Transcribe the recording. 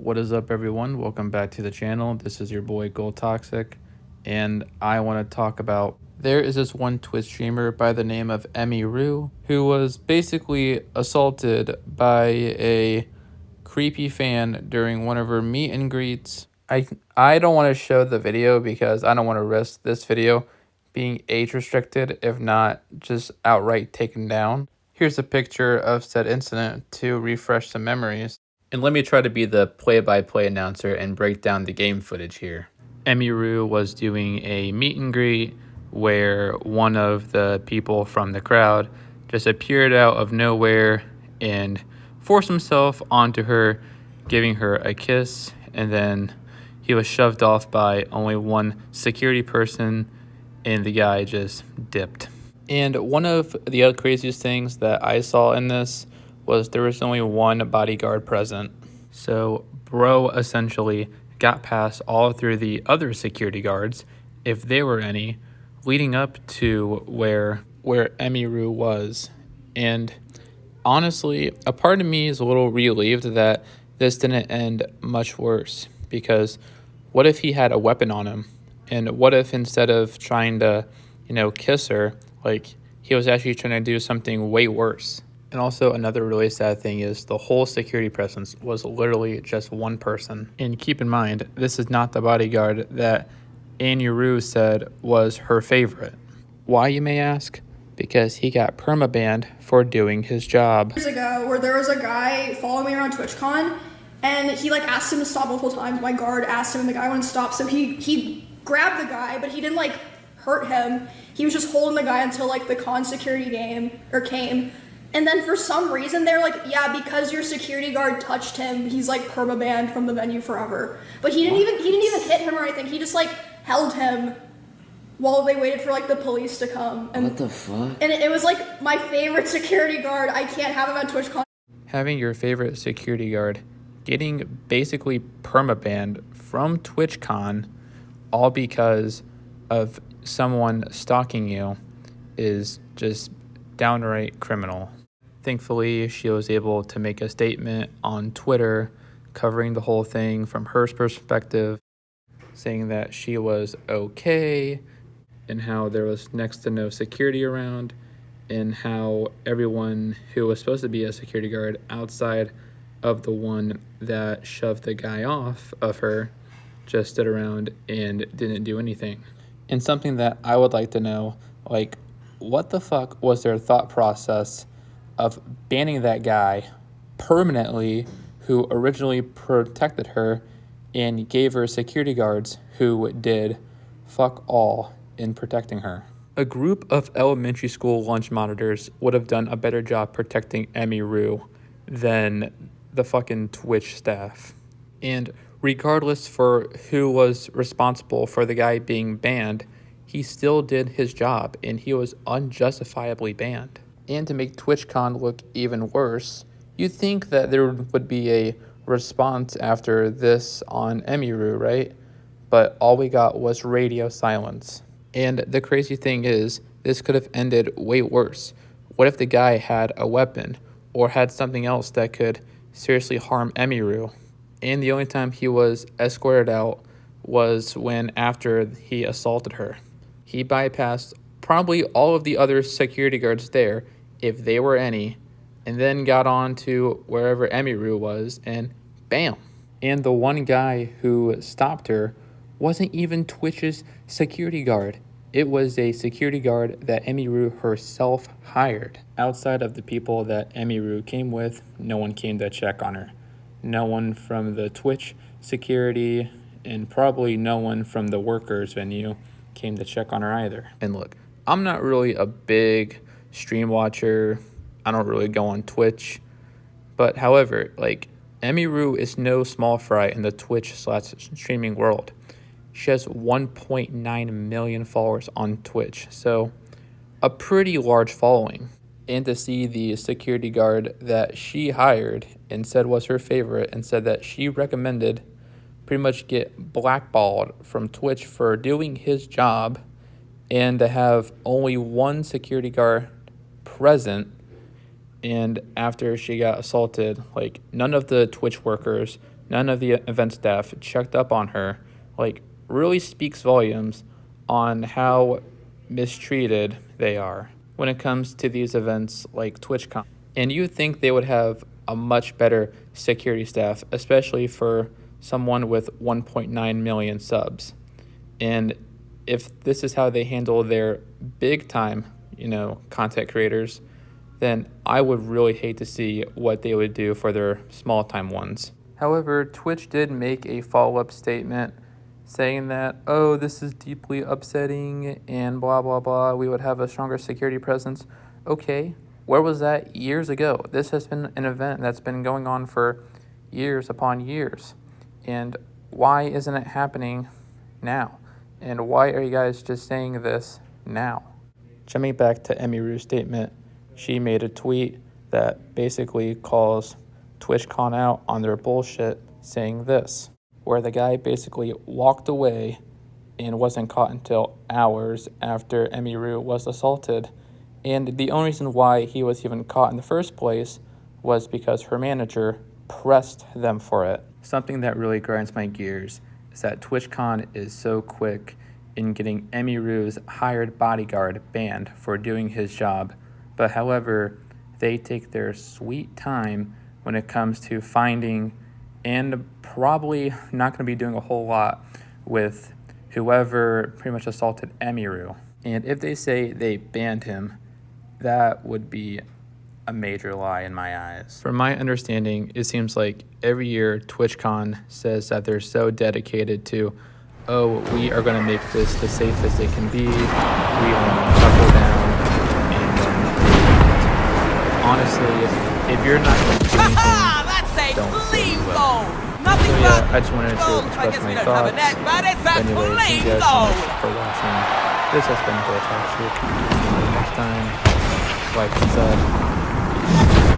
What is up, everyone? Welcome back to the channel. This is your boy Gold Toxic, and I want to talk about there is this one Twitch streamer by the name of Emiru who was basically assaulted by a creepy fan during one of her meet and greets. I don't want to show the video because I don't want to risk this video being age restricted, if not just outright taken down. Here's a picture of said incident to refresh some memories. And let me try to be the play-by-play announcer and break down the game footage here. Emiru was doing a meet and greet where one of the people from the crowd just appeared out of nowhere and forced himself onto her, giving her a kiss, and then he was shoved off by only one security person, and the guy just dipped. And one of the other craziest things that I saw in this was there was only one bodyguard present. So bro essentially got past all through the other security guards, if there were any, leading up to where Emiru was. And honestly, a part of me is a little relieved that this didn't end much worse, because what if he had a weapon on him? And what if instead of trying to, kiss her, he was actually trying to do something way worse? And also another really sad thing is the whole security presence was literally just one person. And keep in mind, this is not the bodyguard that Emiru said was her favorite. Why, you may ask? Because he got permabanned for doing his job. Years ago, where there was a guy following me around TwitchCon, and he asked him to stop multiple times. My guard asked him, and the guy wouldn't stop, so he grabbed the guy, but he didn't hurt him. He was just holding the guy until the con security came. And then for some reason they're yeah, because your security guard touched him, he's permabanned from the venue forever. But he didn't even hit him or anything. He just held him while they waited for the police to come. And what the fuck? And it was my favorite security guard. I can't have him at TwitchCon. Having your favorite security guard getting basically permabanned from TwitchCon all because of someone stalking you is just downright criminal. Thankfully, she was able to make a statement on Twitter covering the whole thing from her perspective, saying that she was okay and how there was next to no security around, and how everyone who was supposed to be a security guard outside of the one that shoved the guy off of her just stood around and didn't do anything. And something that I would like to know, what the fuck was their thought process of banning that guy permanently who originally protected her and gave her security guards who did fuck all in protecting her? A group of elementary school lunch monitors would have done a better job protecting Emiru than the fucking Twitch staff. And regardless for who was responsible for the guy being banned, he still did his job, and he was unjustifiably banned. And to make TwitchCon look even worse, you'd think that there would be a response after this on Emiru, right? But all we got was radio silence. And the crazy thing is, this could have ended way worse. What if the guy had a weapon or had something else that could seriously harm Emiru? And the only time he was escorted out was when after he assaulted her. He bypassed probably all of the other security guards there, if they were any, and then got on to wherever Emiru was, and bam. And the one guy who stopped her wasn't even Twitch's security guard. It was a security guard that Emiru herself hired. Outside of the people that Emiru came with, no one came to check on her. No one from the Twitch security, and probably no one from the workers venue came to check on her either. And look, I'm not really a big stream watcher. I don't really go on Twitch. But however, Emiru is no small fry in the Twitch/streaming world. She has 1.9 million followers on Twitch, so a pretty large following. And to see the security guard that she hired and said was her favorite and said that she recommended pretty much get blackballed from Twitch for doing his job, and to have only one security guard present, and after she got assaulted, none of the Twitch workers none of the event staff checked up on her, like, really speaks volumes on how mistreated they are when it comes to these events like TwitchCon. And you'd think they would have a much better security staff, especially for someone with 1.9 million subs. And if this is how they handle their big time, content creators, then I would really hate to see what they would do for their small time ones. However, Twitch did make a follow-up statement saying that, oh, this is deeply upsetting and blah, blah, blah. We would have a stronger security presence. Okay, where was that years ago? This has been an event that's been going on for years upon years. And why isn't it happening now? And why are you guys just saying this now? Jumping back to Emiru's statement, she made a tweet that basically calls TwitchCon out on their bullshit, saying this, where the guy basically walked away and wasn't caught until hours after Emiru was assaulted. And the only reason why he was even caught in the first place was because her manager pressed them for it. Something that really grinds my gears is that TwitchCon is so quick in getting Emiru's hired bodyguard banned for doing his job, but however, they take their sweet time when it comes to finding and probably not going to be doing a whole lot with whoever pretty much assaulted Emiru. And if they say they banned him, that would be a major lie in my eyes. From my understanding, it seems like every year TwitchCon says that they're so dedicated to, oh, we are going to make this the safest it can be, we are going to buckle down, and then honestly, if you're not going to do anything, don't say you will. So yeah, I just wanted to express my thoughts. Anyway, thank you guys so much for watching. This has been Bill Talk Shit. Until next time, like and sub.